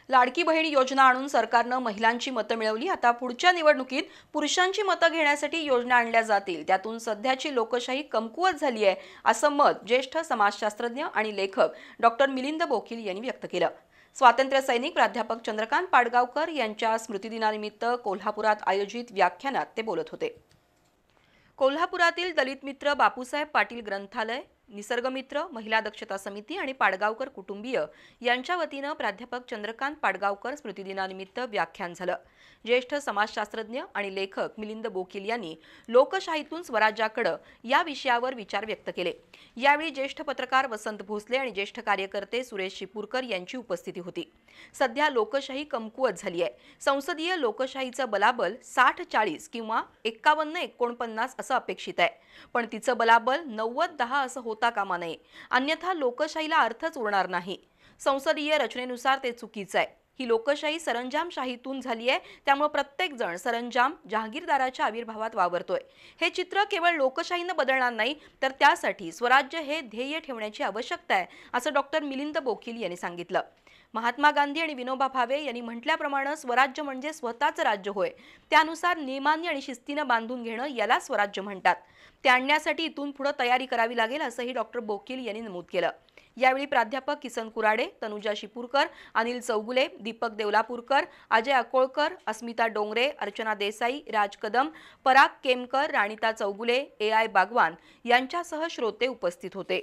लाडकी बहीण योजना आणून सरकारनं महिलांची मतं मिळवली। आता पुढच्या निवडणुकीत पुरुषांची मतं घेण्यासाठी योजना आणल्या जातील। त्यातून सध्याची लोकशाही कमकुवत झाली आहे, असं मत ज्येष्ठ समाजशास्त्रज्ञ आणि लेखक डॉक्टर मिलिंद बोकील यांनी व्यक्त केलं। स्वातंत्र्य सैनिक प्राध्यापक चंद्रकांत पाडगावकर यांच्या स्मृतिदिनानिमित्त कोल्हापुरात आयोजित व्याख्यानात ते बोलत होते। कोल्हापुरातील दलित मित्र बापूसाहेब पाटील ग्रंथालय, निसर्ग मित्र, महिला दक्षता समिती आणि पाडगावकर कुटुंबीय यांच्या वतीनं प्राध्यापक चंद्रकांत पाडगावकर स्मृतिदिनानिमित्त व्याख्यान झालं। ज्येष्ठ समाजशास्त्रज्ञ आणि लेखक मिलिंद बोकील यांनी लोकशाहीतून स्वराज्याकडे या विषयावर विचार व्यक्त केले। यावेळी ज्येष्ठ पत्रकार वसंत भोसले आणि ज्येष्ठ कार्यकर्ते सुरेश शिपूरकर यांची उपस्थिती होती। सध्या लोकशाही कमकुवत झाली आहे। संसदीय लोकशाहीचं बलाबल 60-40 किंवा 51-49 असं अपेक्षित आहे, पण तिचं बलाबल 90-10 असं होता कामा नये, अन्यथा लोकशाहीला अर्थच उरणार नाही। संसदीय रचनेनुसार ते चुकीचं आहे। ही लोकशाही सरंजामशाहीतून झाली आहे, त्यामुळे प्रत्येक जण सरंजाम जहागीरदाराच्या आविर्भावात वावरतोय। हे चित्र केवळ लोकशाहीने बदलणार नाही, तर त्यासाठी स्वराज्य हे ध्येय ठेवण्याची आवश्यकता आहे, असं डॉक्टर मिलिंद बोकील यांनी सांगितलं। महात्मा गांधी आणि विनोबा भावे यांनी म्हटल्याप्रमाणे स्वराज्य म्हणजे स्वतःचं राज्य होय। त्यानुसार नियमांनी आणि शिस्तीने बांधून घेणं याला स्वराज्य म्हणतात। ते आणण्यासाठी इथून पुढे तयारी करावी लागेल, असंही डॉक्टर बोकील यांनी नमूद केलं। यावेळी प्राध्यापक किसन कुराडे, तनुजा शिपूरकर, अनिल चौगुले, दीपक देवलापूरकर, अजय अकोळकर, अस्मिता डोंगरे, अर्चना देसाई, राज कदम, पराग केमकर, राणीता चौगुले, AI बागवान यांच्यासह श्रोते उपस्थित होते।